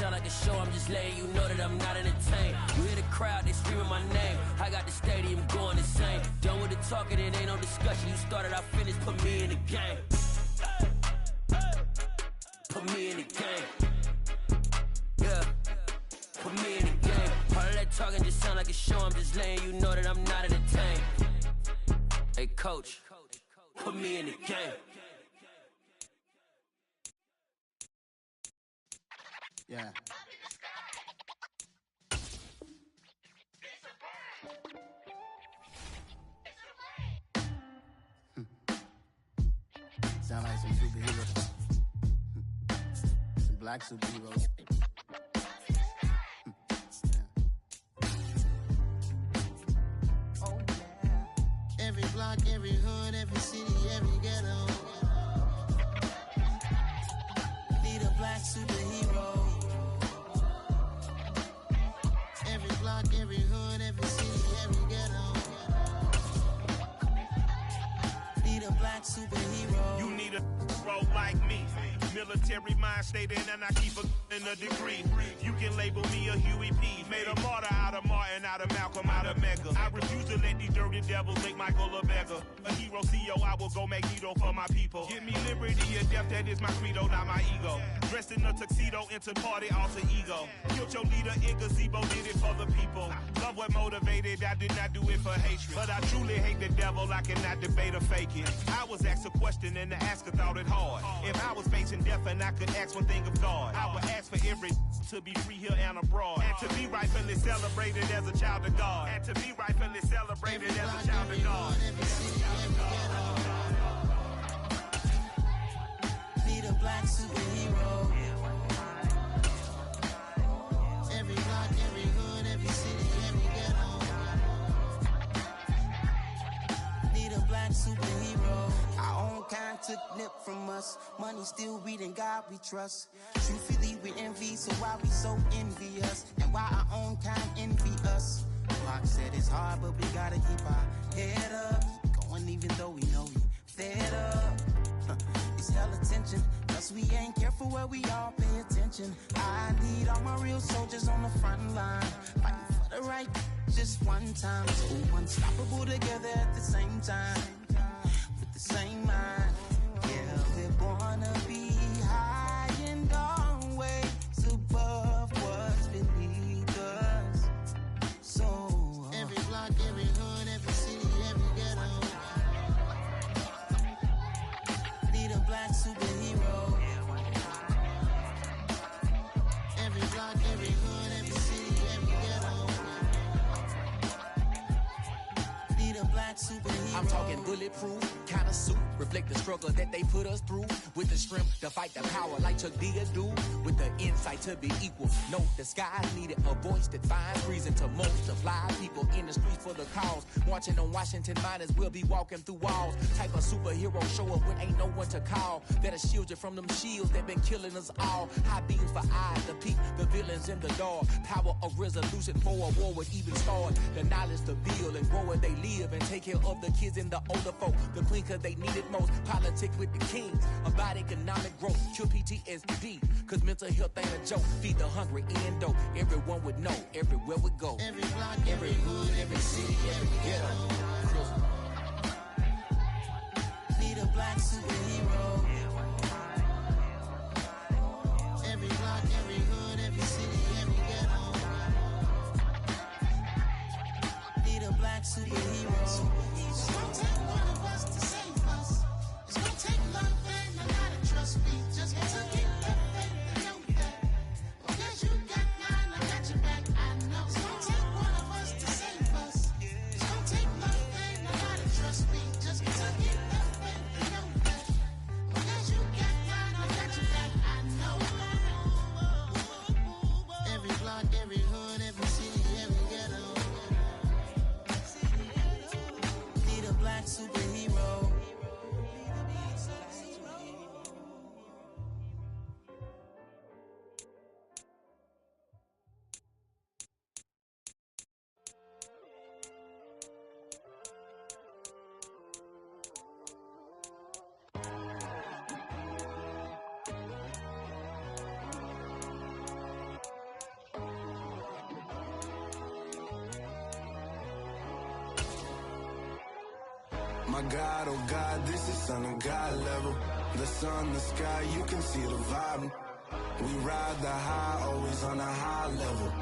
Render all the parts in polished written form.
sound like a show, I'm just letting you know that I'm not entertained. You hear the crowd, they screaming my name. I got the stadium going insane. Done with the talking, it ain't no discussion. You started, I finished, put me in the game. Put me in the game. Yeah, put me in the game. All of that talking just sound like a show, I'm just letting you know that I'm not entertained. Hey coach, put me in the game. Yeah. Sound like some superheroes. Some black superheroes. Oh yeah. Every block, every hood, every city, every ghetto. Need a black superhero. Every block, every hood, every city, every ghetto. Need a black superhero. You need a role like me. Military mind stated, and I keep a degree. You can label me a Huey P. Made a martyr out of Martin, out of Malcolm, out of Mega. I refuse to let these dirty devils make Michael a beggar. A hero CEO, I will go Magneto for my people. Give me liberty or death, that is my credo, not my ego. Dressed in a tuxedo, into party, alter ego. Killed your leader in gazebo, did it for the people. Love what motivated, I did not do it for hatred. But I truly hate the devil, I cannot debate or fake it. I was asked a question and the asker thought it hard. If I was facing death and I could ask one thing of God, I would ask for every to be free here and abroad, and to be rightfully celebrated as a child of God, and to be rightfully celebrated as a child of God. Need a black superhero. Every block, every hood, every city, every ghetto. Need a black superhero. Our own kind took nip from us. Money still reading God we trust. Truthfully we envy, so why we so envious? And why our own kind envy us? Pac said it's hard, but we gotta keep our head up. Going even though we know we fed up. It's hella tension, plus we ain't careful where we all pay attention. I need all my real soldiers on the front line, fighting for the right just one time. So unstoppable together at the same time, with the same mind. Yeah, we're gonna be high and always above what's beneath us. So every block, every hood, every city, every ghetto. Need a black superhero. Every block, every hood, every city, every ghetto. Need a black superhero. I'm talking bulletproof kind of suit, reflect the struggle that they put us through, with the strength to fight the power like Chuck D do, with the insight to be equal. No disguise needed, a voice that finds reason to multiply. People in the streets for the cause, marching on Washington miners will be walking through walls. Type of superhero show up when ain't no one to call, that'll shield you from them shields that been killing us all. High beams for eyes to peep the villains in the dark. Power of resolution for a war would even start. The knowledge to build and grow where they live, and take care of the kids and the older folk. The queen cause they need it most. Politics with the kings, about economic growth, cure PTSD, cause mental health ain't a joke. Feed the hungry and dope, everyone would know, everywhere we go. Every block, every hood, every city, every ghetto. Need a black superhero. Every block, every hood, every city, every ghetto. Need a black superhero. It's gonna take one of us to save us. It's gonna take love and a lot of trust. We just got to get that faith and know that. Because you got mine, I got your back, I know. It's gonna take one of us to save us. It's gonna take love and a lot of trust. We just got to get that faith and know that. My God, oh God, this is Son of God level. The sun, the sky, you can see the vibe. We ride the high, always on a high level.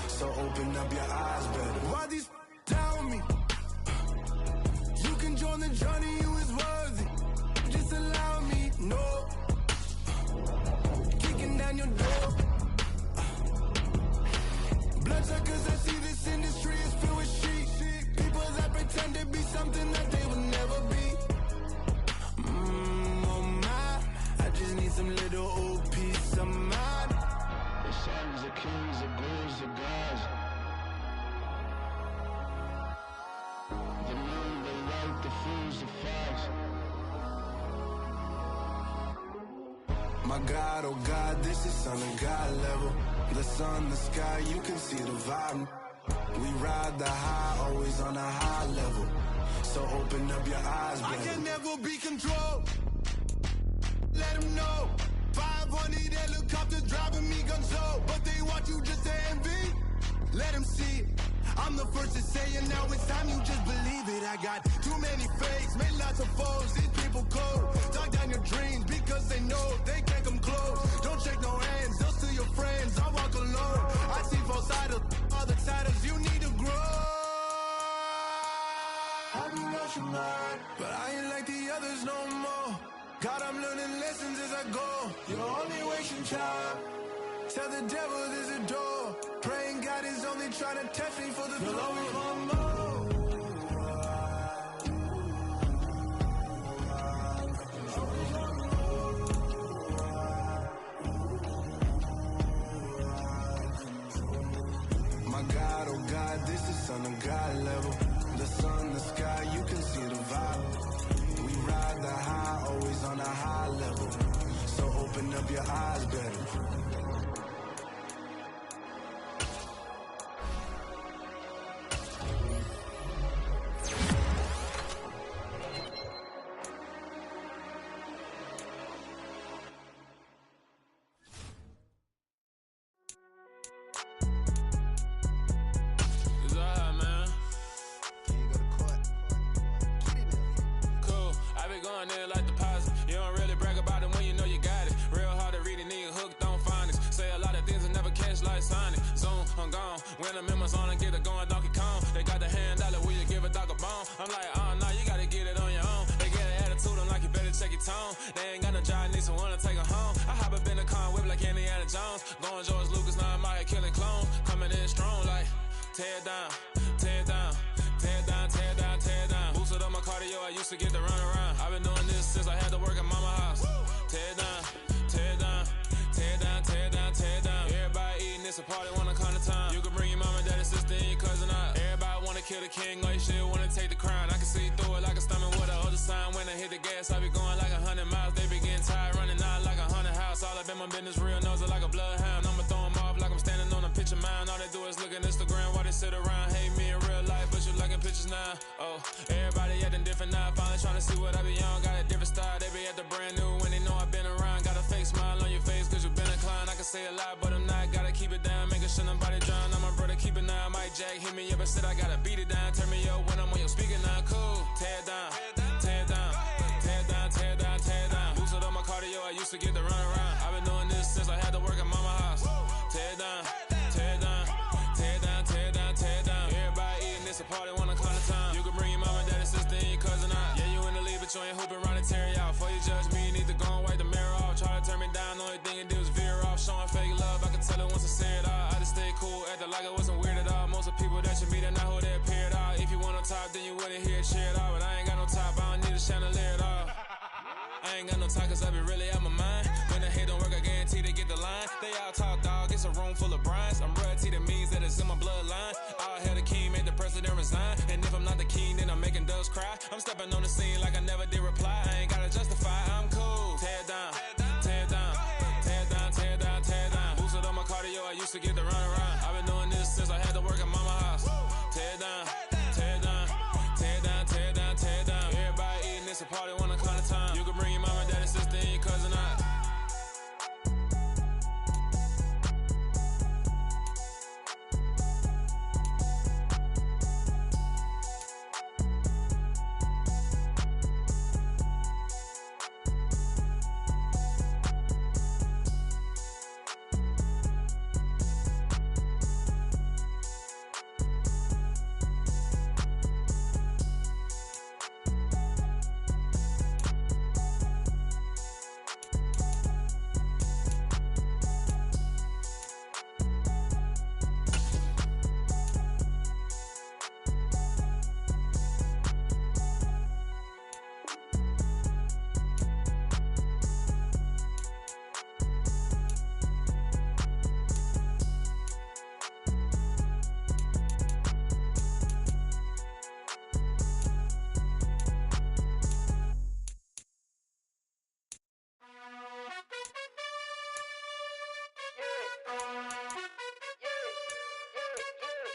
So open up your eyes better. Why these tell me? You can join the journey, you is worthy. Just allow me, no. Kicking down your door. Bloodsuckers, I see this industry is filled with sheep. People that pretend to be something that they will never be. Oh my, I just need some little old peace of mind. The sons of kings, the bulls, the gods. The moon, the light, the fools, the facts. My God, oh God, this is Son of God level. The sun, the sky, you can see the vibe. We ride the high, always on a high level. So open up your eyes, baby. I can never be controlled. Let them know. 500 helicopters driving me gunso, but they want you just to envy. Let them see it. I'm the first to say it, now it's time you just believe it. I got too many fakes, made lots of foes. These people cold. Talk down your dreams because they know they can't come close. Don't shake no hands, they'll steal your friends. I walk alone. I see false idols, other titles. You need to grow. I be rushing mine, but I ain't like the others no more. God, I'm learning lessons as I go. You're only wasting time. Tell the devil there's a door. Praying God is only trying to test me for the throne. You'll always want more. My God, oh God, this is Son of God level. The sun, the sky, you can see the vibe. We ride the high, always on a high level. So open up your eyes better.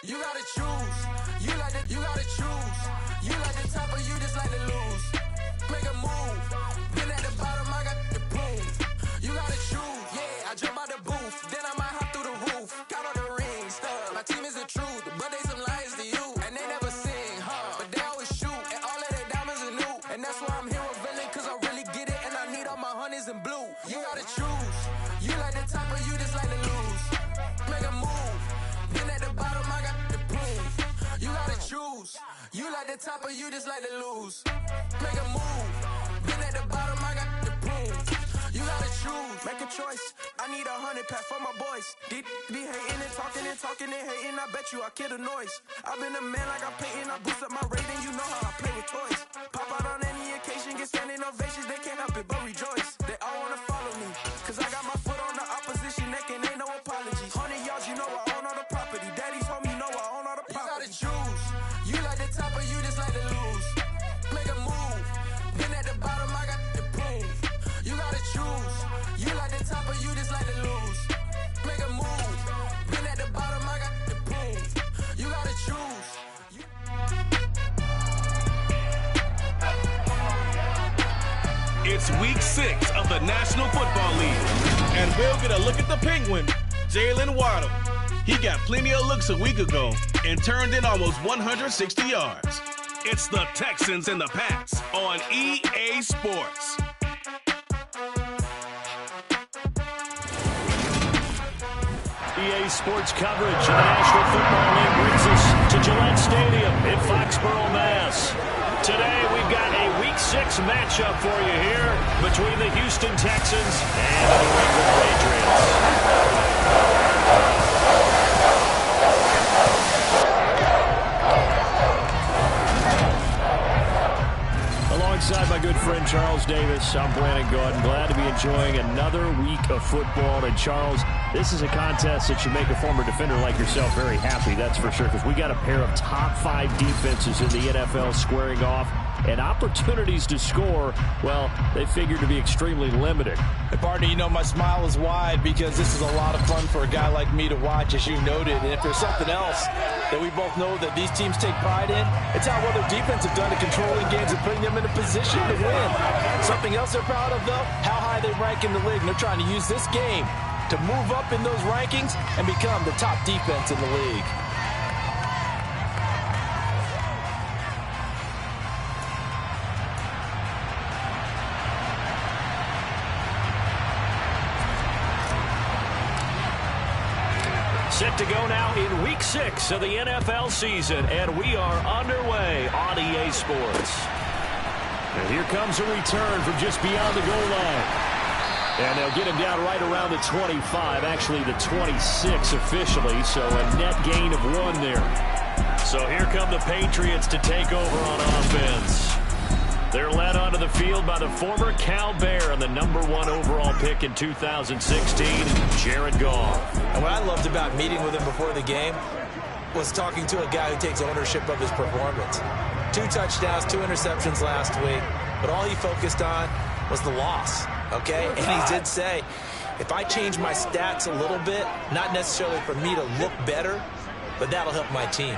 You gotta choose. You gotta choose. You like the top or you just like to lose. Make a move. Been at the bottom, I got the prove. You gotta choose. Yeah, I jump out the booth. Then I might hop through the roof. Count all the rings. My team is the truth, but they some liars to you. And they never sing, but they always shoot. And all of their diamonds are new. And that's why I'm here revealing, cause I really get it. And I need all my honeys in blue. You gotta choose. You like the top or you just like to lose. Make a move. Then at the bottom, I got the proof. You gotta choose. You like the top or you just like to lose. Make a move. Then at the bottom, I got the proof. You gotta choose. Make a choice. I need 100 pack for my boys. Deep be hating and talking and hating. I bet you I kill the noise. I've been a man like I'm painting. I boost up my rating. You know how I play with toys. Pop out on any occasion, get standing ovations. They can't help it but rejoice. They all wanna follow me, cause I got my foot on the opposition neck and ain't no apologies. 100 yards, you know I own all the property. Daddy's home, you know I own all the property. You gotta choose. You like the top or you just like to lose. Make a move. Then at the bottom, I got the proof. You gotta choose. You like the top or you just like to lose. Make a move. Then at the bottom, I got the proof. You gotta choose. It's week 6 of the National Football League, and we'll get a look at the Penguin, Jalen Waddle. He got plenty of looks a week ago and turned in almost 160 yards. It's the Texans and the Pats on EA Sports. EA Sports coverage of the National Football League brings us to Gillette Stadium in Foxborough, Mass. Today we've got a Week 6 matchup for you here between the Houston Texans and the New England Patriots. Alongside my good friend Charles Davis, I'm Brandon Gordon. Glad to be enjoying another week of football. And Charles, this is a contest that should make a former defender like yourself very happy, that's for sure, because we got a pair of top 5 defenses in the NFL squaring off, and opportunities to score, well, they figure to be extremely limited. Hey, partner, you know my smile is wide because this is a lot of fun for a guy like me to watch, as you noted. And if there's something else that we both know that these teams take pride in, it's how well their defense have done at controlling games and putting them in a position to win. Something else they're proud of, though, how high they rank in the league. And they're trying to use this game to move up in those rankings and become the top defense in the league. Set to go now in Week 6 of the NFL season, and we are underway on EA Sports. And here comes a return from just beyond the goal line. And they'll get him down right around the 25, actually the 26 officially, so a net gain of 1 there. So here come the Patriots to take over on offense. They're led onto the field by the former Cal Bear and the #1 overall pick in 2016, Jared Goff. And what I loved about meeting with him before the game was talking to a guy who takes ownership of his performance. 2 touchdowns, 2 interceptions last week, but all he focused on was the loss, okay? And he did say, if I change my stats a little bit, not necessarily for me to look better, but that'll help my team.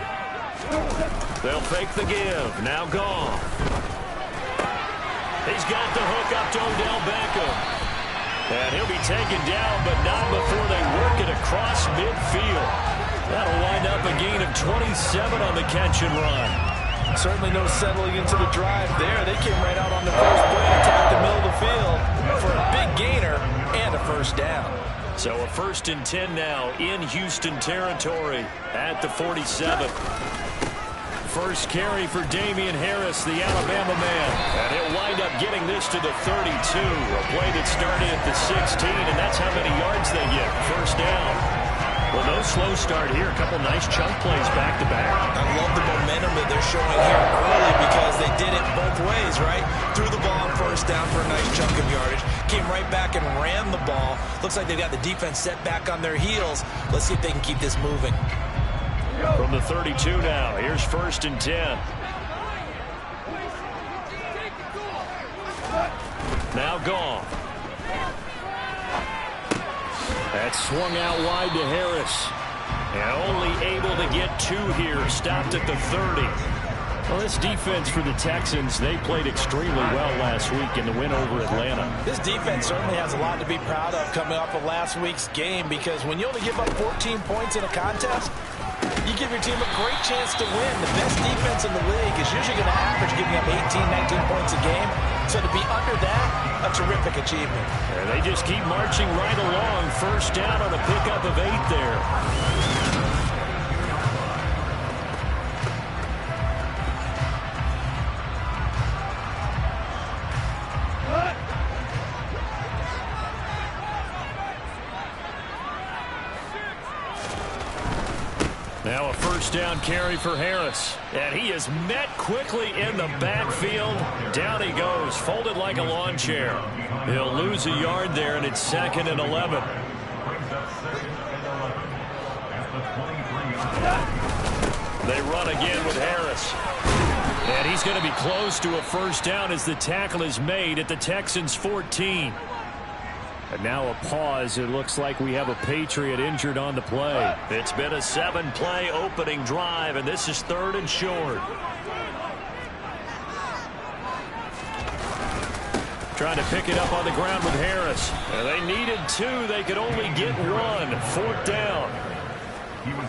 They'll fake the give. Now Goff. He's got the hook up to Odell Beckham. And he'll be taken down, but not before they work it across midfield. That'll wind up a gain of 27 on the catch and run. Certainly no settling into the drive there. They came right out on the first play, attacked the middle of the field for a big gainer and a first down. So a 1st and 10 now in Houston territory at the 47. First carry for Damian Harris, the Alabama man. And he'll wind up getting this to the 32. A play that started at the 16, and that's how many yards they get. First down. Well, no slow start here. A couple nice chunk plays back-to-back. I love the momentum that they're showing here early because they did it both ways, right? Threw the ball on first down for a nice chunk of yardage. Came right back and ran the ball. Looks like they've got the defense set back on their heels. Let's see if they can keep this moving. From the 32 now, here's 1st and 10. Now Goff. That swung out wide to Harris. And only able to get 2 here, stopped at the 30. Well, this defense for the Texans, they played extremely well last week in the win over Atlanta. This defense certainly has a lot to be proud of coming off of last week's game, because when you only give up 14 points in a contest, you give your team a great chance to win. The best defense in the league is usually going to average giving up 18, 19 points a game. So to be under that, a terrific achievement. And they just keep marching right along. First down on a pickup of 8 there. Now a first down carry for Harris. And he is met quickly in the backfield. Down he goes, folded like a lawn chair. He'll lose a yard there, and it's 2nd and 11. They run again with Harris. And he's going to be close to a first down as the tackle is made at the Texans' 14. And now a pause. It looks like we have a Patriot injured on the play. It's been a 7-play opening drive, and this is 3rd and short. Trying to pick it up on the ground with Harris. And they needed 2. They could only get 1. 4th down.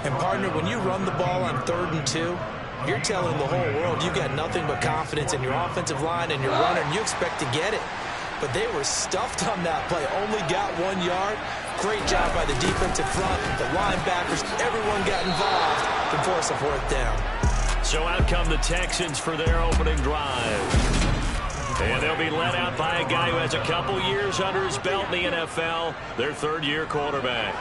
And, partner, when you run the ball on 3rd and 2, you're telling the whole world you've got nothing but confidence in your offensive line and your runner, and you expect to get it. But they were stuffed on that play. Only got 1 yard. Great job by the defensive front. The linebackers, everyone got involved to force a 4th down. So out come the Texans for their opening drive. And they'll be led out by a guy who has a couple years under his belt in the NFL, their 3rd-year quarterback.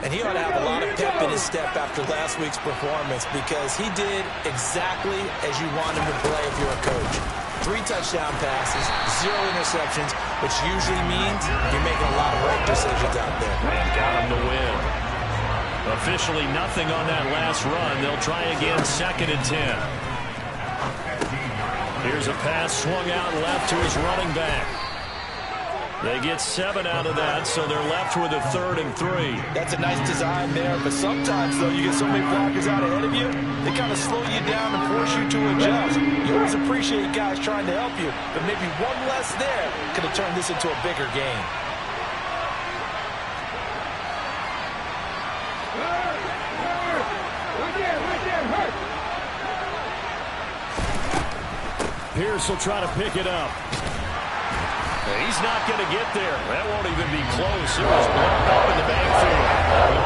And he ought to have a lot of pep in his step after last week's performance, because he did exactly as you want him to play if you're a coach. 3 touchdown passes, 0 interceptions, which usually means you're making a lot of right decisions out there. And got him to win. Officially nothing on that last run. They'll try again, 2nd and 10. Here's a pass swung out left to his running back. They get 7 out of that, so they're left with a 3rd and 3. That's a nice design there, but sometimes, though, you get so many blockers out ahead of you, they kind of slow you down and force you to adjust. You always appreciate guys trying to help you, but maybe one less there could have turned this into a bigger game. Pierce will try to pick it up. He's not going to get there. That won't even be close. It was blown up in the backfield.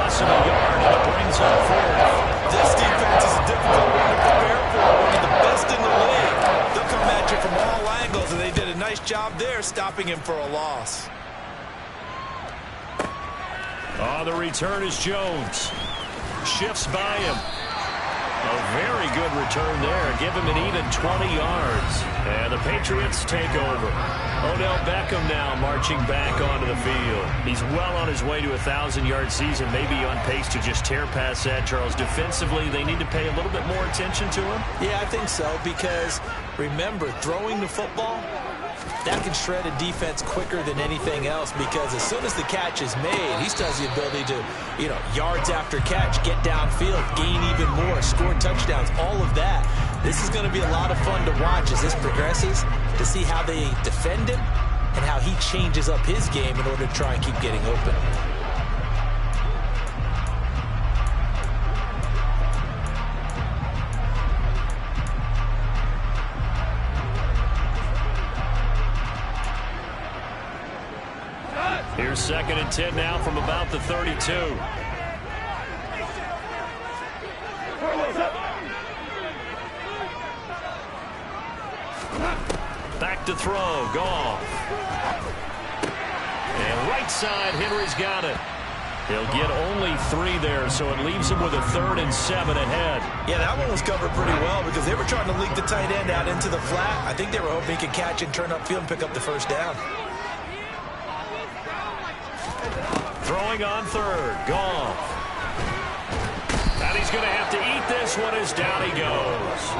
Loss of a yard, and it brings up 4th. This defense is a difficult one to prepare for. One of the best in the league. They'll come at you from all angles, and they did a nice job there stopping him for a loss. Oh, the return is Jones. Shifts by him. A very good return there. Give him an even 20 yards. And the Patriots take over. Odell Beckham now marching back onto the field. He's well on his way to a 1,000-yard season, maybe on pace to just tear past that, Charles. Defensively, they need to pay a little bit more attention to him. Yeah, I think so, because remember, throwing the football, that can shred a defense quicker than anything else, because as soon as the catch is made, he still has the ability to, yards after catch, get downfield, gain even more, score touchdowns, all of that. This is going to be a lot of fun to watch as this progresses, to see how they defend him and how he changes up his game in order to try and keep getting open. Here's 2nd and 10 now from about the 32. Back to throw, Goff. And right side, Henry's got it. He'll get only 3 there, so it leaves him with a 3rd and 7 ahead. Yeah, that one was covered pretty well because they were trying to leak the tight end out into the flat. I think they were hoping he could catch and turn upfield and pick up the first down. Throwing on 3rd, Goff. And he's going to have to eat this one as down he goes.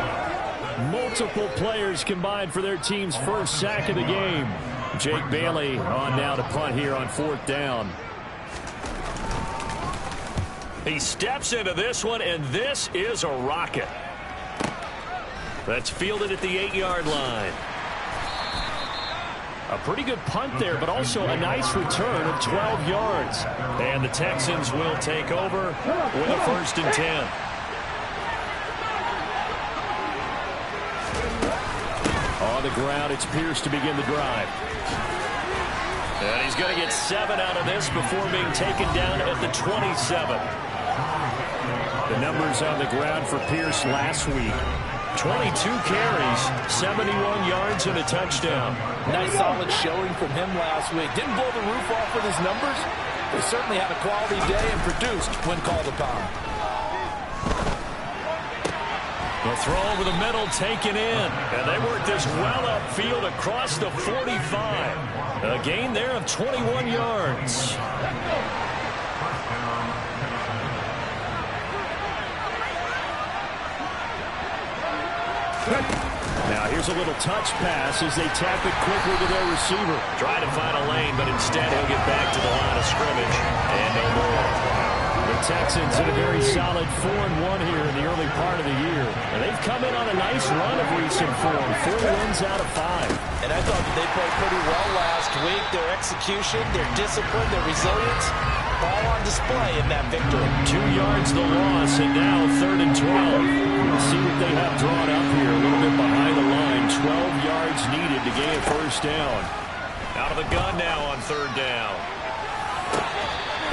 Multiple players combined for their team's first sack of the game. Jake Bailey on now to punt here on 4th down. He steps into this one, and this is a rocket. That's fielded at the 8-yard line. A pretty good punt there, but also a nice return of 12 yards. And the Texans will take over with a 1st and 10. On the ground, it's Pierce to begin the drive. And he's going to get 7 out of this before being taken down at the 27. The numbers on the ground for Pierce last week. 22 carries, 71 yards, and a touchdown. Nice solid showing from him last week. Didn't blow the roof off with his numbers, but certainly had a quality day and produced when called upon. The throw over the middle taken in, and they work this well upfield across the 45. A gain there of 21 yards. Now here's a little touch pass as they tap it quickly to their receiver. Trying to find a lane, but instead he'll get back to the line of scrimmage. And no more. The Texans in a very solid 4-1 here in the early part of the year. And they've come in on a nice run of recent form. 4 wins out of 5. And I thought they played pretty well last week. Their execution, their discipline, their resilience, all on display in that victory. 2 yards the loss, and now 3rd and 12. We'll see what they have drawn up here. A little bit behind the line. 12 yards needed to gain a 1st down. Out of the gun now on 3rd down.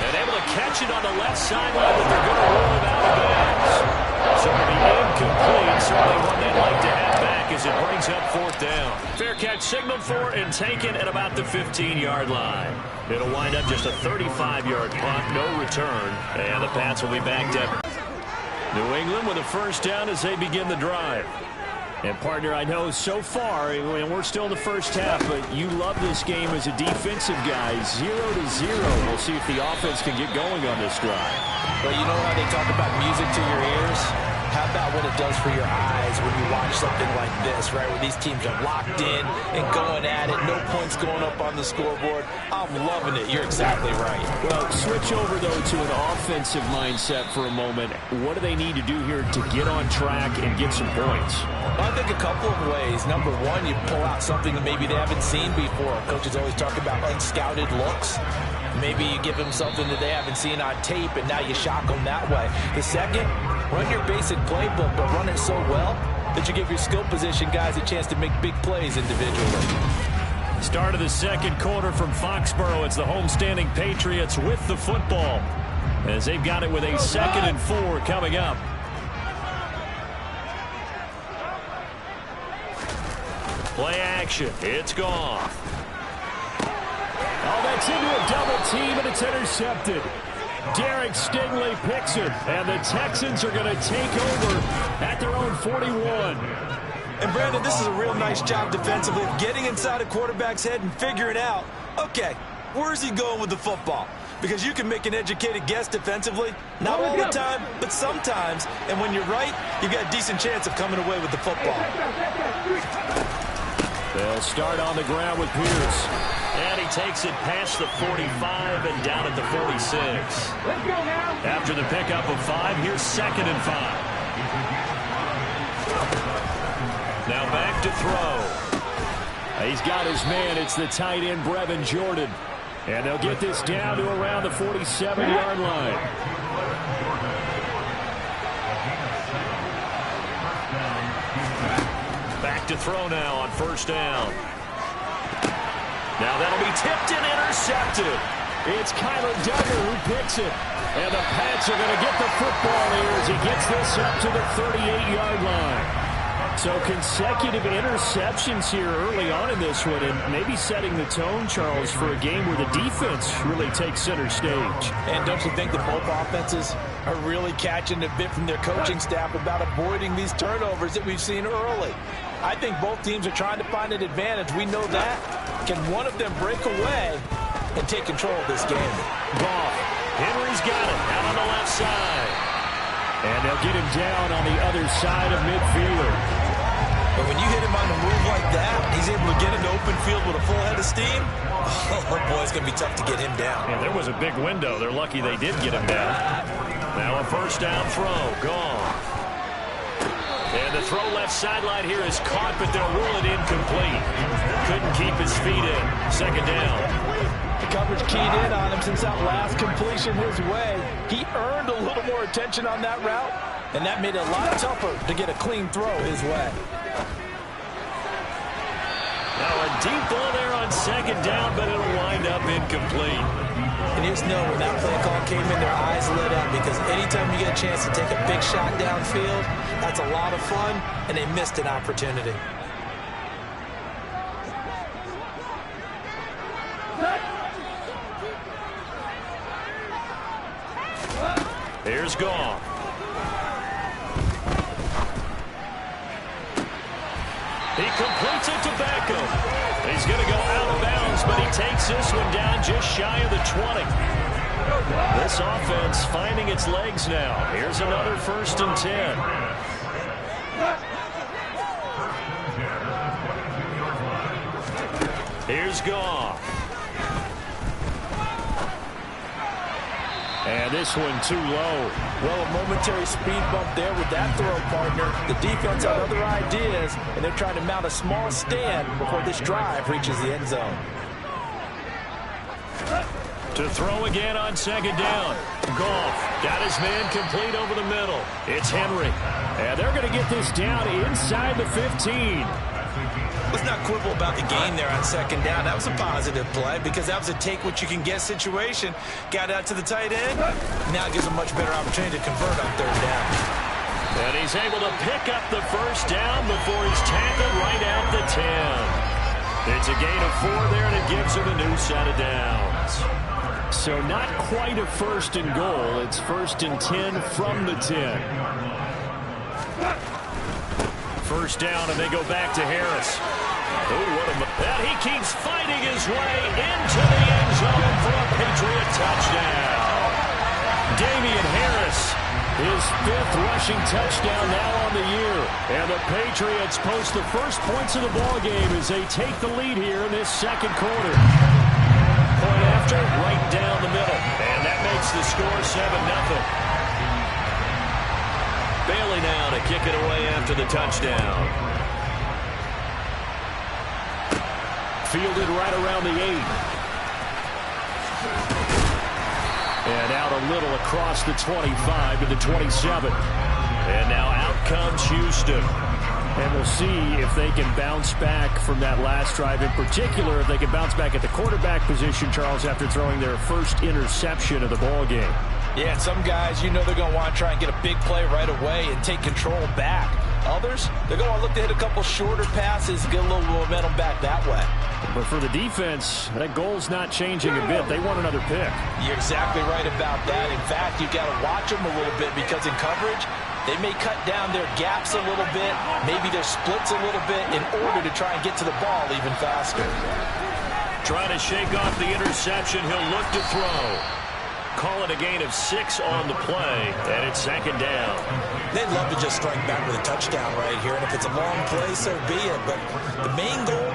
And able to catch it on the left sideline, but they're going to roll it out of bounds. So it'll be incomplete. Certainly one they'd like to have back as it brings up 4th down. Fair catch signaled for and taken at about the 15-yard line. It'll wind up just a 35-yard punt, no return, and the Pats will be backed up. New England with a 1st down as they begin the drive. And, partner, I know so far, and we're still in the first half, but you love this game as a defensive guy. 0-0. We'll see if the offense can get going on this drive. Well, you know how they talk about music to your ears? How about what it does for your eyes when you watch something like this, right, where these teams are locked in and going at it, no points going up on the scoreboard? I'm loving it. You're exactly right. Well, switch over, though, to an offensive mindset for a moment. What do they need to do here to get on track and get some points? Well, I think a couple of ways. Number one, you pull out something that maybe they haven't seen before. Coaches always talk about unscouted looks. Maybe you give them something that they haven't seen on tape, and now you shock them that way. The second, run your basic playbook, but run it so well that you give your skill position guys a chance to make big plays individually. Start of the 2nd quarter from Foxborough. It's the homestanding Patriots with the football as they've got it with a 2nd and 4 coming up. Play action. It's Goff. Oh, that's into a double team, and it's intercepted. Derek Stingley picks it, and the Texans are going to take over at their own 41. And, Brandon, this is a real nice job defensively of getting inside a quarterback's head and figuring out, okay, where's he going with the football? Because you can make an educated guess defensively, not all the time, but sometimes. And when you're right, you've got a decent chance of coming away with the football. They'll start on the ground with Pierce. And he takes it past the 45 and down at the 46. After the pickup of 5, here's 2nd and 5. Now back to throw. He's got his man. It's the tight end, Brevin Jordan. And they'll get this down to around the 47-yard line. Back to throw now on 1st down. Now that'll be tipped and intercepted. It's Kyler Duggar who picks it. And the Pats are going to get the football here as he gets this up to the 38-yard line. So consecutive interceptions here early on in this one, and maybe setting the tone, Charles, for a game where the defense really takes center stage. And don't you think that both offenses are really catching a bit from their coaching staff about avoiding these turnovers that we've seen early? I think both teams are trying to find an advantage. We know that. Can one of them break away and take control of this game? Goff. Henry's got it out on the left side. And they'll get him down on the other side of midfield. But when you hit him on the move like that, he's able to get into open field with a full head of steam. Oh, boy, it's going to be tough to get him down. Yeah, there was a big window. They're lucky they did get him down. Now a first down throw. Gone. And the throw left sideline here is caught, but they'll rule it incomplete. Couldn't keep his feet in. Second down. The coverage keyed in on him since that last completion his way. He earned a little more attention on that route, and that made it a lot tougher to get a clean throw his way. Now a deep ball there on second down, but it'll wind up incomplete. And you just know when that play call came in, their eyes lit up, because anytime you get a chance to take a big shot downfield, that's a lot of fun, and they missed an opportunity. Here's Goff. He completes it to Beckham. He's going to go out of bounds, but he takes this one down just shy of the 20. This offense finding its legs now. Here's another 1st and 10. Here's Goff. And this one too low. Well, a momentary speed bump there with that throw, partner. The defense had other ideas, and they're trying to mount a small stand before this drive reaches the end zone. To throw again on second down. Goff got his man complete over the middle. It's Henry. And they're going to get this down inside the 15. Let's not quibble about the gain there on second down. That was a positive play because that was a take-what-you-can-get situation. Got out to the tight end. Now it gives a much better opportunity to convert on third down. And he's able to pick up the first down before he's tackled right out the 10. It's a gain of 4 there, and it gives him a new set of downs. So not quite a 1st and goal. It's 1st and 10 from the 10. First down, and they go back to Harris. And he keeps fighting his way into the end zone for a Patriot touchdown. Damian Harris, his 5th rushing touchdown now on the year. And the Patriots post the first points of the ballgame as they take the lead here in this second quarter. Point after, right down the middle. And that makes the score 7-0. Bailey now to kick it away after the touchdown. Fielded right around the 8. And out a little across the 25 to the 27. And now out comes Houston. And we'll see if they can bounce back from that last drive. In particular, if they can bounce back at the quarterback position, Charles, after throwing their first interception of the ballgame. Yeah, and some guys, you know they're going to want to try and get a big play right away and take control back. Others, they're going to want to look to hit a couple shorter passes, get a little momentum back that way. But for the defense, that goal's not changing a bit. They want another pick. You're exactly right about that. In fact, you've got to watch them a little bit because in coverage, they may cut down their gaps a little bit, maybe their splits a little bit in order to try and get to the ball even faster. Trying to shake off the interception. He'll look to throw. Call it a gain of 6 on the play, and it's second down. They'd love to just strike back with a touchdown right here, and if it's a long play, so be it. But the main goal,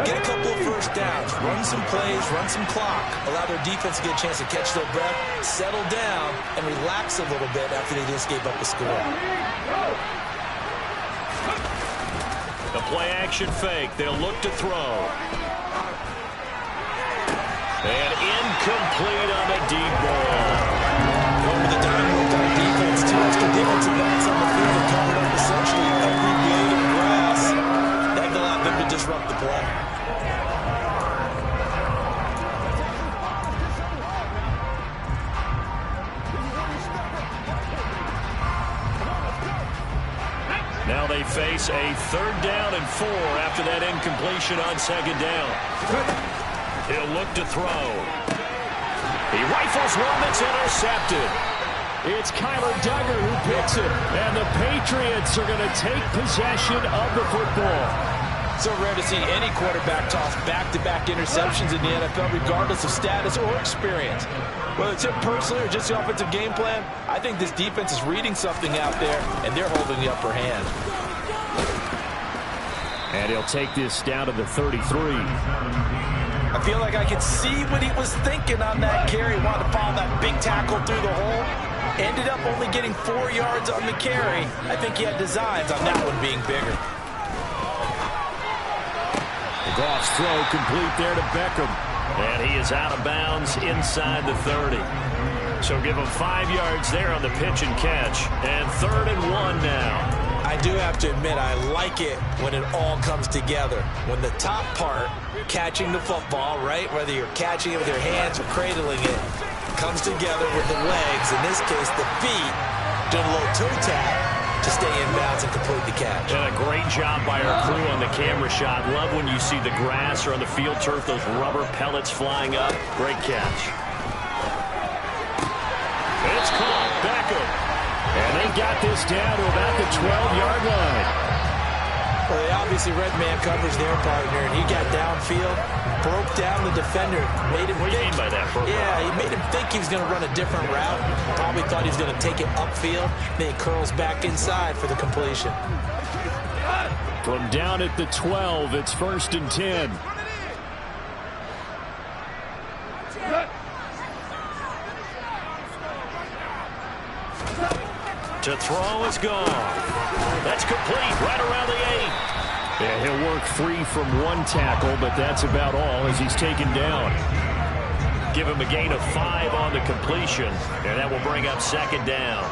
get a couple of first downs, run some plays, run some clock, allow their defense to get a chance to catch their breath, settle down, and relax a little bit after they just gave up a score. The play-action fake. They'll look to throw. And incomplete on the deep ball. Going with the dime work on defense. 2 extra defensive backs on the field and covered up essentially every blade of grass. That allowed them to disrupt the play. Now they face a 3rd down and 4 after that incompletion on second down. He'll look to throw. He rifles one that's intercepted. It's Kyler Duggar who picks it. And the Patriots are going to take possession of the football. So rare to see any quarterback toss back-to-back interceptions in the NFL, regardless of status or experience. Whether it's him personally or just the offensive game plan, I think this defense is reading something out there, and they're holding the upper hand. And he'll take this down to the 33. I feel like I could see what he was thinking on that carry. He wanted to follow that big tackle through the hole. Ended up only getting 4 yards on the carry. I think he had designs on that one being bigger. Goff's throw complete there to Beckham. And he is out of bounds inside the 30. So give him 5 yards there on the pitch and catch. And 3rd and 1 now. I do have to admit, I like it when it all comes together. When the top part, catching the football, right, whether you're catching it with your hands or cradling it, comes together with the legs, in this case the feet, doing a little toe tap to stay in bounds and complete the catch. And a great job by our crew on the camera shot. Love when you see the grass or on the field turf, those rubber pellets flying up. Great catch. It's caught. Beckham. And they got this down to about the 12-yard line. Well, they obviously read man coverage their partner, and he got downfield, broke down the defender, made him What do you mean by that, bro? Yeah, he made him think he was going to run a different route. Probably thought he was going to take it upfield. Then he curls back inside for the completion. From down at the 12, it's 1st and 10. To throw is gone. That's complete right around the 8. Yeah, he'll work free from one tackle, but that's about all as he's taken down. Give him a gain of 5 on the completion, and that will bring up 2nd down.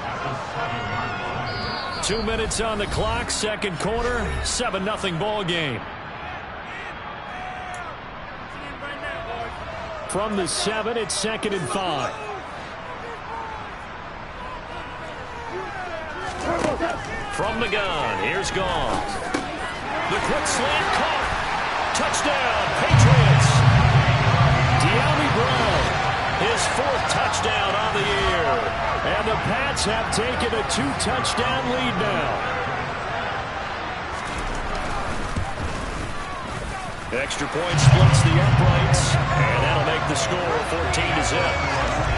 2 minutes on the clock, 2nd quarter, 7-0 ball game. From the 7, it's 2nd and 5. From the gun, here's Goff. The quick slant caught. Touchdown, Patriots. De'Ami Brown, his 4th touchdown on the year. And the Pats have taken a 2-touchdown lead now. Extra point splits the uprights, and that'll make the score 14-0.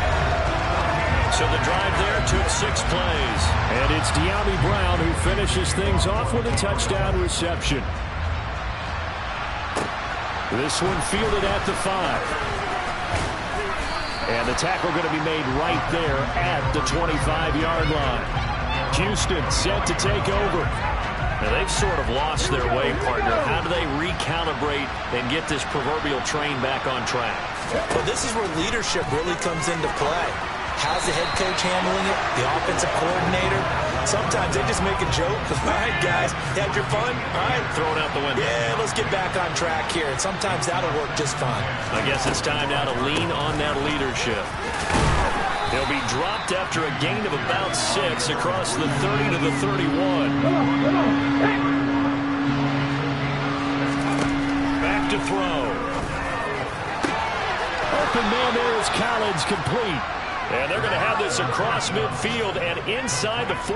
So the drive there took 6 plays. And it's De'Ami Brown who finishes things off with a touchdown reception. This one fielded at the 5. And the tackle going to be made right there at the 25-yard line. Houston set to take over. Now they've sort of lost their way, partner. How do they recalibrate and get this proverbial train back on track? Well, this is where leadership really comes into play. How's the head coach handling it? The offensive coordinator? Sometimes they just make a joke. All right, guys, had your fun? All right. Throw it out the window. Yeah, let's get back on track here. And sometimes that'll work just fine. I guess it's time now to lean on that leadership. He'll be dropped after a gain of about 6 across the 30 to the 31. Back to throw. Open man there is Collins, complete. And they're going to have this across midfield and inside the 45.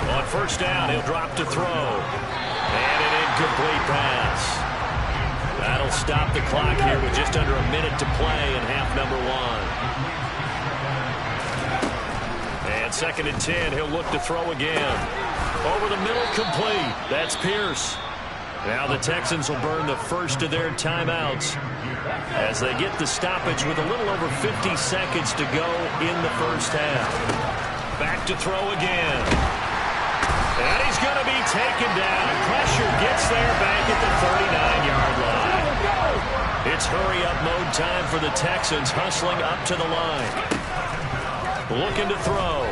On 1st down, he'll drop to throw. And an incomplete pass. That'll stop the clock here with just under a minute to play in half number 1. And 2nd and 10, he'll look to throw again. Over the middle, complete. That's Pierce. Now the Texans will burn the first of their timeouts as they get the stoppage with a little over 50 seconds to go in the first half. Back to throw again. And he's going to be taken down. Pressure gets there back at the 39-yard line. It's hurry-up mode time for the Texans, hustling up to the line. Looking to throw.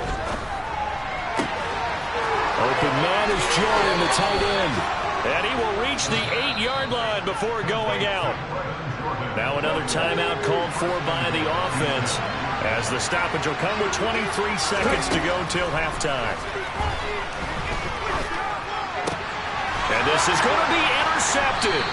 Open man is Jordan, the tight end. And he will reach the 8-yard line before going out. Now another timeout called for by the offense as the stoppage will come with 23 seconds to go till halftime. And this is going to be intercepted.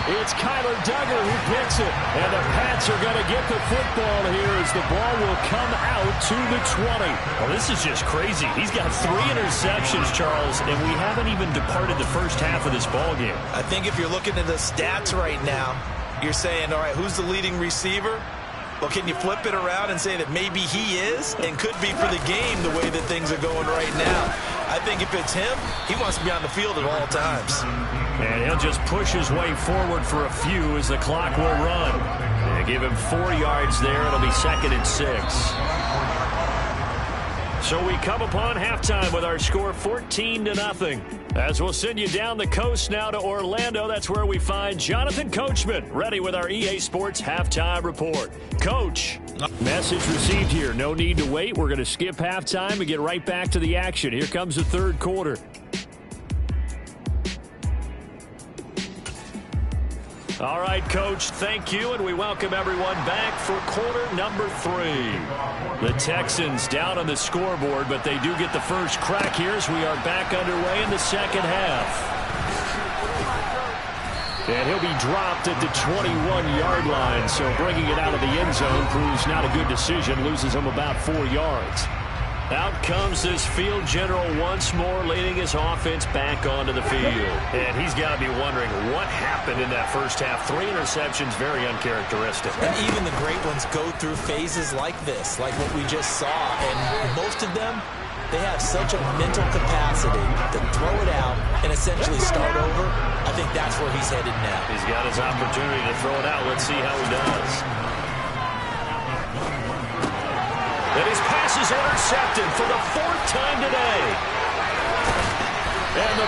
It's Kyler Duggar who picks it. And the Pats are going to get the football here as the ball will come out to the 20. Well, this is just crazy. He's got 3 interceptions, Charles, and we haven't even departed the first half of this ball game. I think if you're looking at the stats right now, you're saying, all right, who's the leading receiver? Well, can you flip it around and say that maybe he is and could be for the game the way that things are going right now? I think if it's him, he wants to be on the field at all times. And he'll just push his way forward for a few as the clock will run. They give him 4 yards there. It'll be 2nd and 6. So we come upon halftime with our score 14-0. As we'll send you down the coast now to Orlando, that's where we find Jonathan Coachman ready with our EA Sports halftime report. Coach, message received here. No need to wait. We're going to skip halftime and get right back to the action. Here comes the third quarter. All right, Coach, thank you, and we welcome everyone back for quarter number 3. The Texans down on the scoreboard, but they do get the first crack here as we are back underway in the second half. And he'll be dropped at the 21-yard line, so bringing it out of the end zone proves not a good decision, loses him about 4 yards. Out comes this field general once more, leading his offense back onto the field. And he's got to be wondering what happened in that first half. 3 interceptions, very uncharacteristic. And even the great ones go through phases like this, like what we just saw. And most of them, they have such a mental capacity to throw it out and essentially start over. I think that's where he's headed now. He's got his opportunity to throw it out. Let's see how he does. And his pass is intercepted for the 4th time today. And the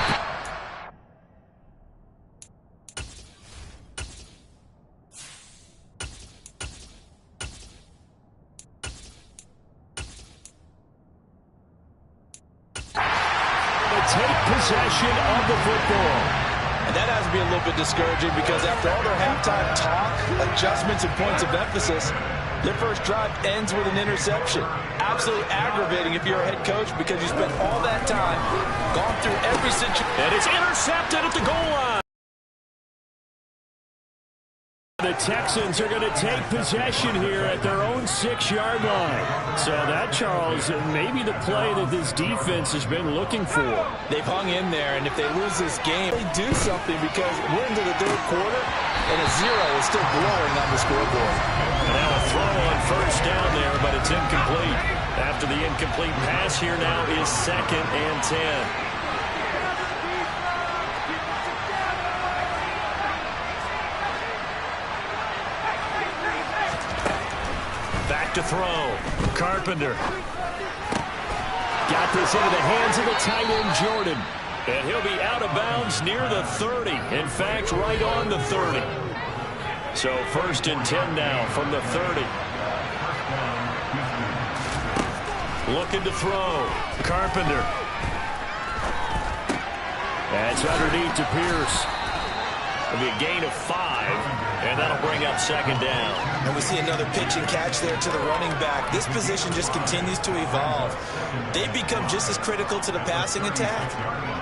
take possession of the football. And that has to be a little bit discouraging because after all their halftime talk, adjustments, and points of emphasis, their first drive ends with an interception. Absolutely aggravating if you're a head coach because you spent all that time, gone through every situation. And it's intercepted at the goal line. The Texans are going to take possession here at their own 6-yard line. So that, Charles, may be the play that this defense has been looking for. They've hung in there, and if they lose this game, they do something because we're into the 3rd quarter, and a 0 is still glowing on the scoreboard. And now a throw on first down there, but it's incomplete. After the incomplete pass here now is 2nd and 10. To throw. Carpenter. Got this into the hands of the tight end, Jordan. And he'll be out of bounds near the 30. In fact, right on the 30. So 1st and 10 now from the 30. Looking to throw. Carpenter. That's underneath to Pierce. It'll be a gain of 5, and that'll bring up 2nd down. And we see another pitch and catch there to the running back. This position just continues to evolve. They've become just as critical to the passing attack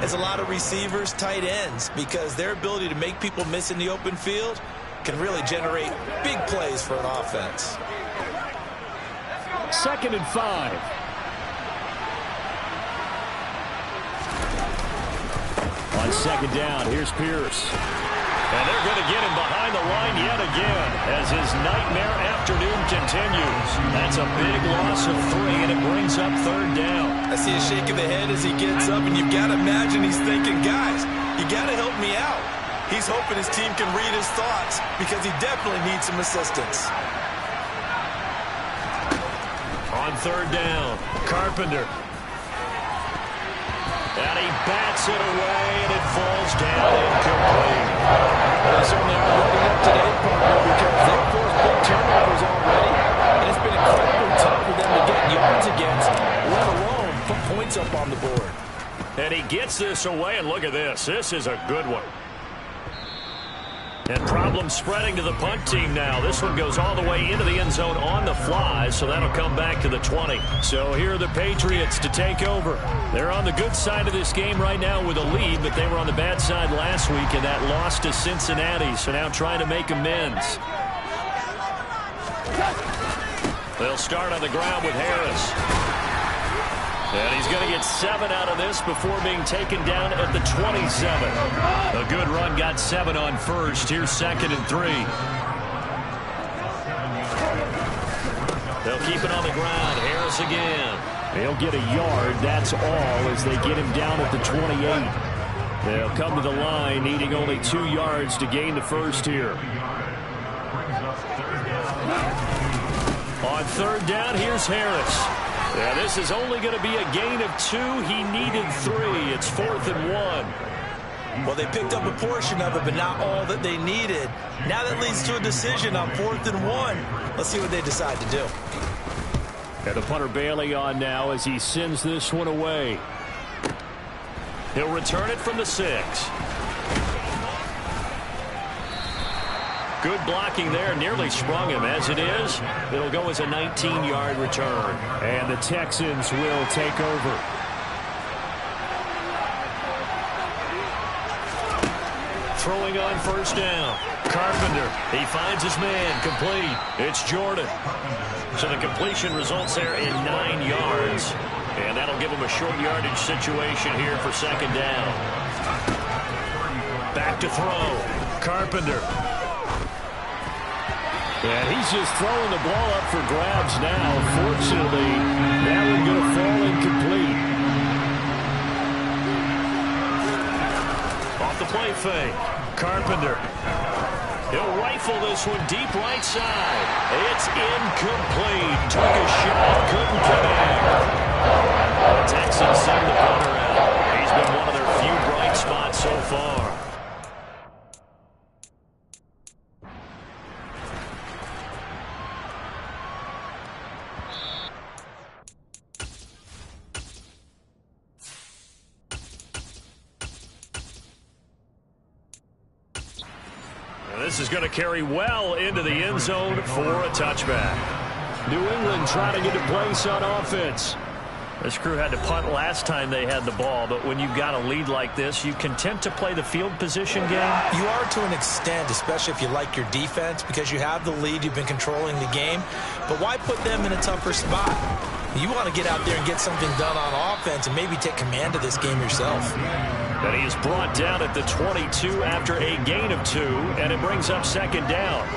as a lot of receivers, tight ends, because their ability to make people miss in the open field can really generate big plays for an offense. 2nd and 5. On 2nd down, here's Pierce. And they're going to get him behind the line yet again as his nightmare afternoon continues. That's a big loss of 3, and it brings up 3rd down. I see a shake of the head as he gets up, and you've got to imagine he's thinking, guys, you got to help me out. He's hoping his team can read his thoughts because he definitely needs some assistance. On 3rd down, Carpenter. And he bats it away, and it falls down incomplete. They certainly are loading up today, partner, because they've forced big turnovers already, and it's been incredibly tough for them to get yards against, let alone put points up on the board. And he gets this away, and look at this. This is a good one. And problems spreading to the punt team now. This one goes all the way into the end zone on the fly, so that'll come back to the 20. So here are the Patriots to take over. They're on the good side of this game right now with a lead, but they were on the bad side last week in that loss to Cincinnati, so now trying to make amends. They'll start on the ground with Harris. And he's going to get 7 out of this before being taken down at the 27. A good run, got 7 on first. Here's 2nd and 3. They'll keep it on the ground. Harris again. He'll get a yard. That's all as they get him down at the 28. They'll come to the line needing only 2 yards to gain the first here. On third down, here's Harris. Yeah, this is only going to be a gain of 2. He needed 3. It's 4th and 1. Well, they picked up a portion of it, but not all that they needed. Now that leads to a decision on 4th and 1. Let's see what they decide to do. And the punter Bailey on now as he sends this one away. He'll return it from the 6. Good blocking there. Nearly sprung him. As it is, it'll go as a 19-yard return. And the Texans will take over. Throwing on first down. Carpenter. He finds his man. Complete. It's Jordan. So the completion results there in 9 yards. And that'll give him a short yardage situation here for second down. Back to throw. Carpenter. And he's just throwing the ball up for grabs now. Fortunately, that one's going to fall incomplete. Off the play fake. Carpenter. He'll rifle this one deep right side. It's incomplete. Took a shot, couldn't connect. The Texans send the punter out. He's been one of their few bright spots so far. This is going to carry well into the end zone for a touchback. New England trying to get a place on offense. This crew had to punt last time they had the ball, but when you've got a lead like this, you content to play the field position game? You are to an extent, especially if you like your defense, because you have the lead, you've been controlling the game. But why put them in a tougher spot? You want to get out there and get something done on offense and maybe take command of this game yourself. And he is brought down at the 22 after a gain of 2, and it brings up second down.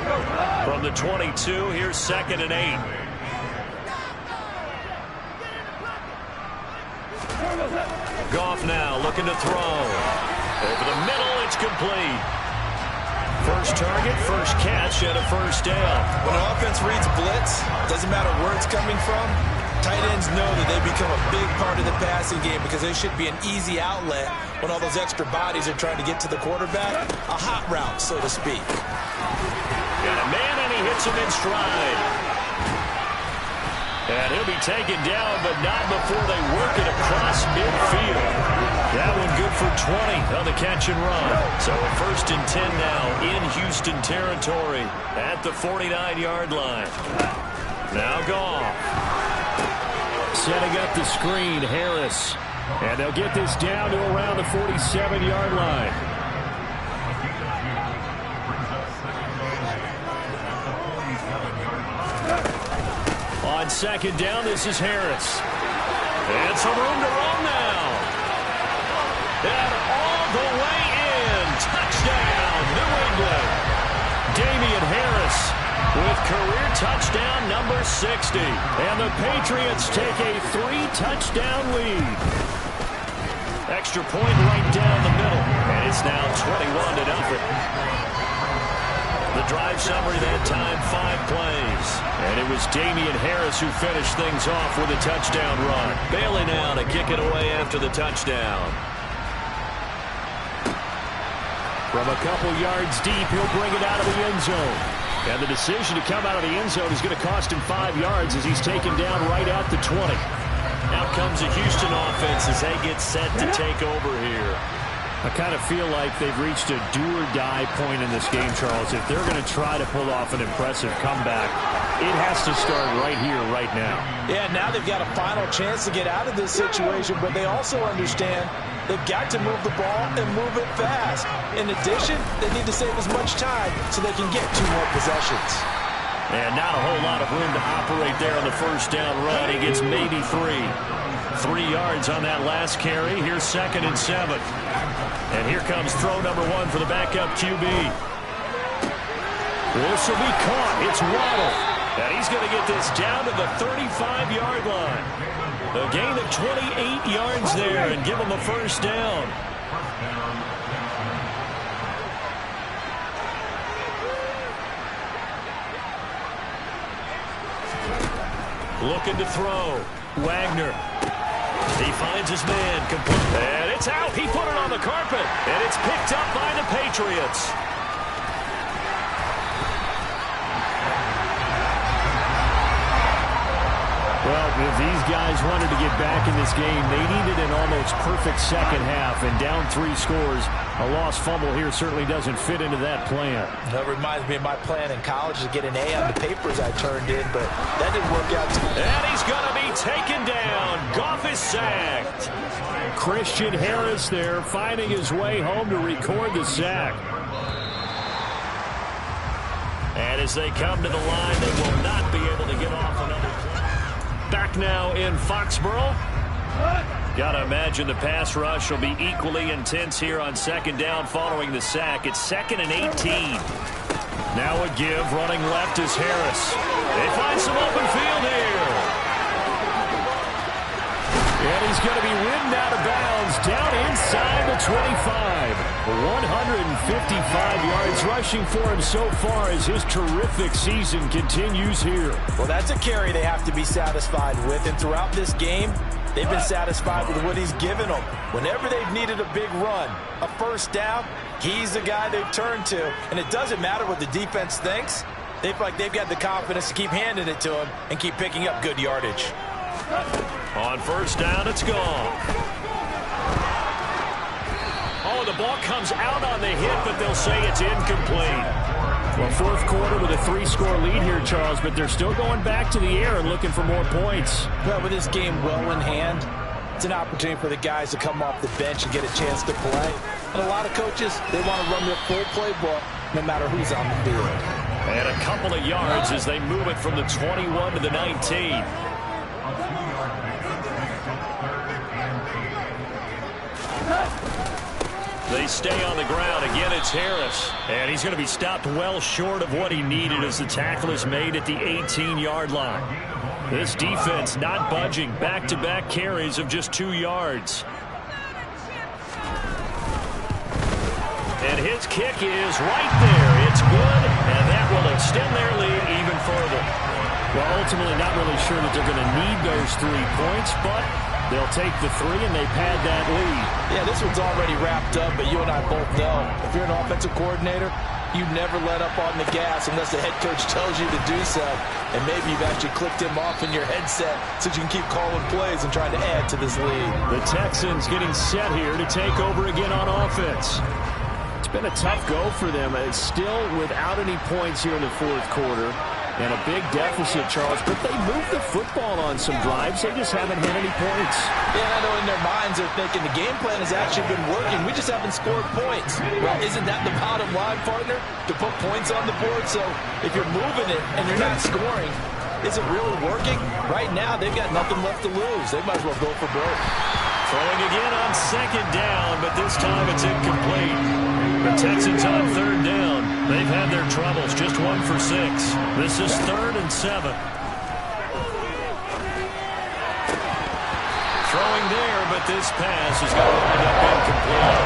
From the 22, here's 2nd and 8. Goff now looking to throw. Over the middle, it's complete. First target, first catch, and a first down. When an offense reads blitz, doesn't matter where it's coming from, tight ends know that they become a big part of the passing game because they should be an easy outlet when all those extra bodies are trying to get to the quarterback. A hot route, so to speak. Got a man, and he hits him in stride. And he'll be taken down, but not before they work it across midfield. That one good for 20 on the catch and run. So a 1st and 10 now in Houston territory at the 49-yard line. Now Goff. Setting up the screen, Harris. And they'll get this down to around the 47-yard line. On second down, this is Harris. And some room to run now. And all the way in. Touchdown, New England. Damian Harris with career touchdown number 60. And the Patriots take a 3-touchdown lead. Extra point right down the middle. And it's now 21-0. The drive summary that time, 5 plays. And it was Damian Harris who finished things off with a touchdown run. Bailey now to kick it away after the touchdown. From a couple yards deep, he'll bring it out of the end zone. And the decision to come out of the end zone is going to cost him 5 yards as he's taken down right at the 20. Out comes the Houston offense as they get set to take over here. I kind of feel like they've reached a do-or-die point in this game, Charles. If they're going to try to pull off an impressive comeback, it has to start right here, right now. Yeah, now they've got a final chance to get out of this situation, but they also understand they've got to move the ball and move it fast. In addition, they need to save as much time so they can get 2 more possessions. And not a whole lot of room to operate there on the first down run. He gets maybe 3. 3 yards on that last carry. Here's 2nd and 7. And here comes throw number 1 for the backup QB. This will be caught. It's Waddle. And he's going to get this down to the 35-yard line. A gain of 28 yards there and give him a first down. Looking to throw. Wagner. He finds his man. And it's out. He put it on the carpet. And it's picked up by the Patriots. Well, if these guys wanted to get back in this game, they needed an almost perfect second half. And down 3 scores, a lost fumble here certainly doesn't fit into that plan. That reminds me of my plan in college to get an A on the papers I turned in, but that didn't work out. And he's going to be taken down. Goff is sacked. Christian Harris there finding his way home to record the sack. And as they come to the line, they will not be able to get off another play. Back now in Foxborough. Got to imagine the pass rush will be equally intense here on second down following the sack. It's 2nd and 18. Now a give. Running left is Harris. They find some open field here. And he's going to be ridden out of bounds down inside the 25. 155 yards rushing for him so far as his terrific season continues here. Well, that's a carry they have to be satisfied with. And throughout this game, they've been satisfied with what he's given them. Whenever they've needed a big run, a first down, he's the guy they've turned to. And it doesn't matter what the defense thinks. They feel like they've got the confidence to keep handing it to him and keep picking up good yardage. On first down, it's gone. Oh, the ball comes out on the hit, but they'll say it's incomplete. Well, fourth quarter with a 3-score lead here, Charles, but they're still going back to the air and looking for more points. Well, with this game well in hand, it's an opportunity for the guys to come off the bench and get a chance to play. And a lot of coaches, they want to run their full playbook no matter who's on the field. And a couple of yards as they move it from the 21 to the 19. They stay on the ground. Again, it's Harris. And he's going to be stopped well short of what he needed as the tackle is made at the 18-yard line. This defense not budging. Back-to-back carries of just 2 yards. And his kick is right there. It's good, and that will extend their lead even further. Well, ultimately not really sure that they're going to need those 3 points, but they'll take the 3 and they pad that lead. Yeah, this one's already wrapped up, but you and I both know if you're an offensive coordinator, you never let up on the gas unless the head coach tells you to do so. And maybe you've actually clicked him off in your headset so you can keep calling plays and trying to add to this lead. The Texans getting set here to take over again on offense. It's been a tough go for them. It's still without any points here in the fourth quarter. And a big deficit, Charles, but they moved the football on some drives. They just haven't had any points. Yeah, and I know in their minds they're thinking the game plan has actually been working. We just haven't scored points. Well, isn't that the bottom line, partner? To put points on the board. So if you're moving it and you're not scoring, is it really working? Right now, they've got nothing left to lose. They might as well go for broke. Throwing again on second down, but this time it's incomplete. The Texans on third down. They've had their troubles, just 1 for 6. This is 3rd and 7. Throwing there, but this pass is going to wind up incomplete.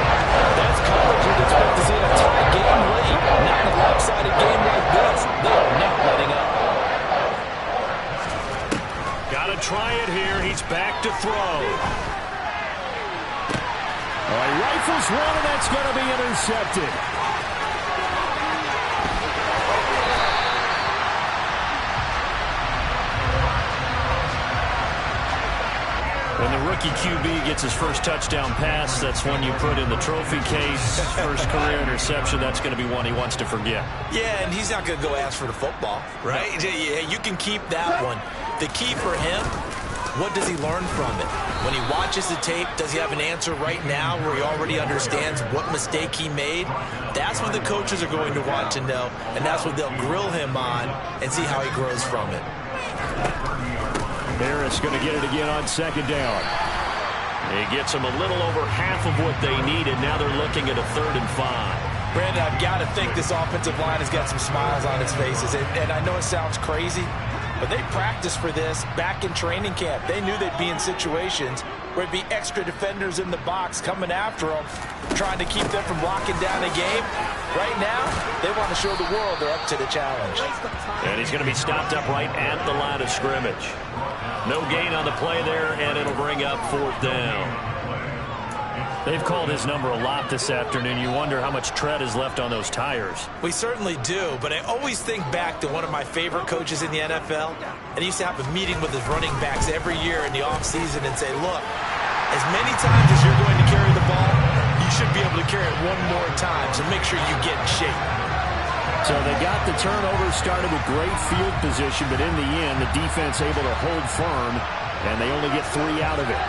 That's coverage you'd expect to see in a tie game late. Not in a lopsided game like this. They are not letting up. Got to try it here. He's back to throw. He rifles one, and that's going to be intercepted. When the rookie QB gets his first touchdown pass, that's one you put in the trophy case. First career interception, that's going to be one he wants to forget. Yeah, and he's not going to go ask for the football, right? No. Yeah, you can keep that one. The key for him, what does he learn from it? When he watches the tape, does he have an answer right now where he already understands what mistake he made? That's what the coaches are going to want to know, and that's what they'll grill him on and see how he grows from it. Harris going to get it again on second down. He gets them a little over half of what they needed. Now they're looking at a 3rd and 5. Brandon, I've got to think this offensive line has got some smiles on its faces. And I know it sounds crazy, but they practiced for this back in training camp. They knew they'd be in situations where it'd be extra defenders in the box coming after them, trying to keep them from locking down a game. Right now, they want to show the world they're up to the challenge. And he's going to be stopped up right at the line of scrimmage. No gain on the play there, and it'll bring up 4th down. They've called his number a lot this afternoon. You wonder how much tread is left on those tires. We certainly do, but I always think back to one of my favorite coaches in the NFL, and he used to have a meeting with his running backs every year in the offseason and say, look, as many times as you're going to carry the ball, you should be able to carry it one more time, so make sure you get in shape. So they got the turnover, started with great field position, but in the end, the defense able to hold firm, and they only get 3 out of it.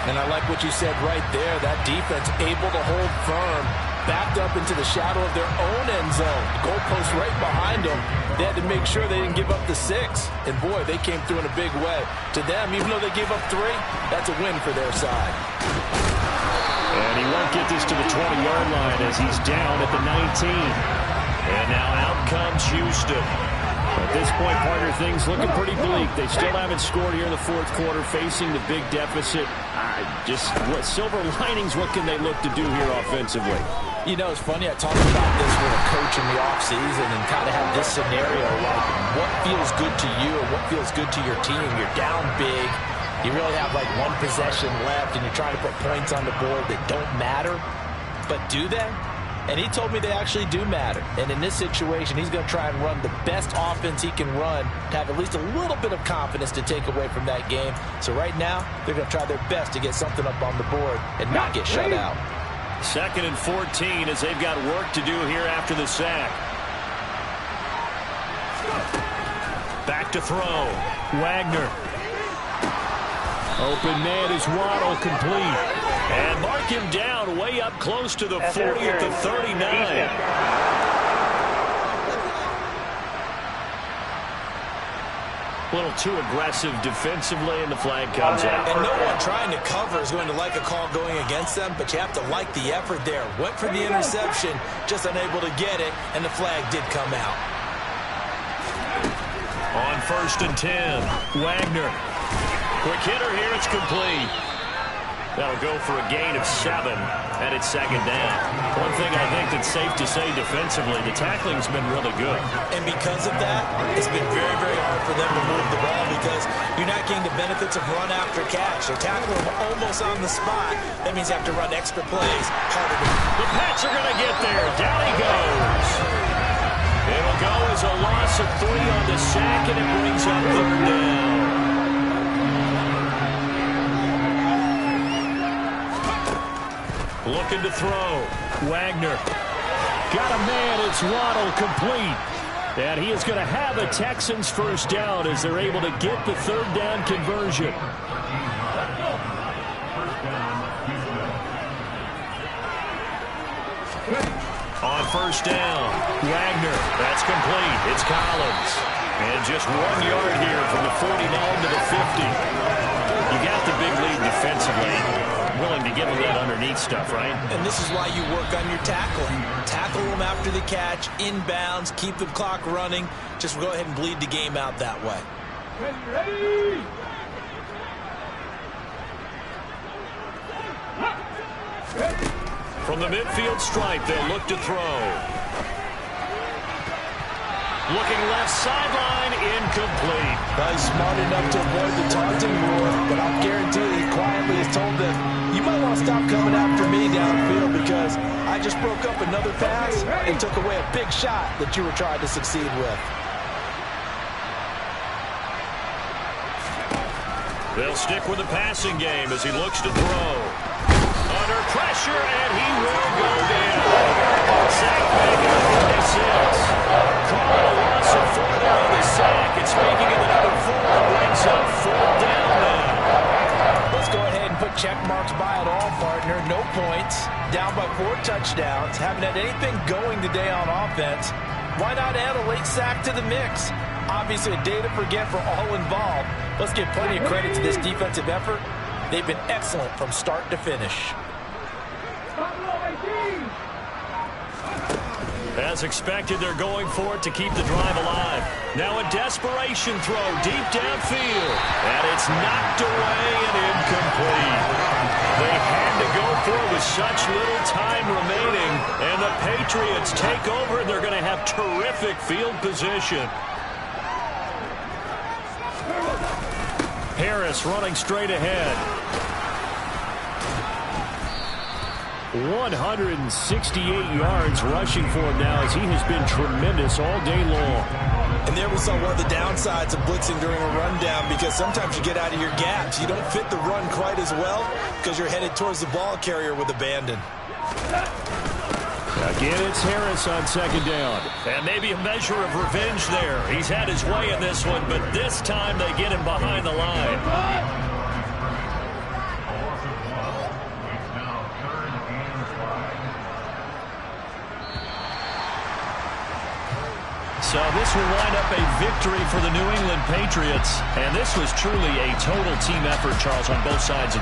And I like what you said right there. That defense able to hold firm, backed up into the shadow of their own end zone. The goalpost right behind them. They had to make sure they didn't give up the 6. And, boy, they came through in a big way. To them, even though they gave up 3, that's a win for their side. And he won't get this to the 20-yard line as he's down at the 19. And now out comes Houston. At this point, partner, things looking pretty bleak. They still haven't scored here in the 4th quarter, facing the big deficit. Just what silver linings, what can they look to do here offensively? You know, it's funny. I talked about this with a coach in the offseason and kind of had this scenario, like what feels good to you or what feels good to your team. You're down big. You really have like 1 possession left, and you're trying to put points on the board that don't matter. But do they? And he told me they actually do matter. And in this situation, he's going to try and run the best offense he can run to have at least a little bit of confidence to take away from that game. So right now, they're going to try their best to get something up on the board and not get shut out. 2nd and 14 as they've got work to do here after the sack. Back to throw. Wagner. Open man is Waddle, complete. And mark him down way up close to the 40 at the 39. A little too aggressive defensively, and the flag comes out. And no one trying to cover is going to like a call going against them, but you have to like the effort there. Went for the interception, just unable to get it, and the flag did come out. On 1st and 10, Wagner. Quick hitter here, it's complete. That'll go for a gain of 7, and it's 2nd down. One thing I think that's safe to say defensively, the tackling's been really good. And because of that, it's been very, very hard for them to move the ball because you're not getting the benefits of run after catch. They're tackling them almost on the spot. That means you have to run extra plays. Harder to... The Pats are going to get there. Down he goes. It'll go as a loss of 3 on the sack, and it brings up 3rd down. Looking to throw. Wagner. Got a man. It's Waddle, complete. And he is going to have a Texans 1st down as they're able to get the 3rd down conversion. On 1st down, Wagner. That's complete. It's Collins. And just 1 yard here from the 49 to the 50. You got the big lead defensively. Willing to give them that underneath stuff, right? And this is why you work on your tackling. Tackle them after the catch, inbounds, keep the clock running. Just go ahead and bleed the game out that way. Ready. From the midfield stripe, they'll look to throw. Looking left sideline, incomplete. Well, he's smart enough to avoid the taunting rule, but I'll guarantee he quietly has told them, you might want to stop coming after me downfield because I just broke up another pass and took away a big shot that you were trying to succeed with. They'll stick with the passing game as he looks to throw. Under pressure, and he will go down. Sack back at 46. Call a loss of 4 on the sack. And speaking of the number 4, brings up 4th down now. Let's go ahead and put check marks by it all, partner. No points. Down by 4 touchdowns. Haven't had anything going today on offense. Why not add a late sack to the mix? Obviously a day to forget for all involved. Let's give plenty of credit to this defensive effort. They've been excellent from start to finish. As expected, they're going for it to keep the drive alive. Now a desperation throw deep downfield. And it's knocked away and incomplete. They had to go for it with such little time remaining. And the Patriots take over, and they're going to have terrific field position. Harris running straight ahead. 168 yards rushing for him now as he has been tremendous all day long. And there we saw one of the downsides of blitzing during a rundown, because sometimes you get out of your gaps. You don't fit the run quite as well because you're headed towards the ball carrier with abandon. Again, it's Harris on second down. And maybe a measure of revenge there. He's had his way in this one, but this time they get him behind the line. So this will wind up a victory for the New England Patriots. And this was truly a total team effort, Charles, on both sides of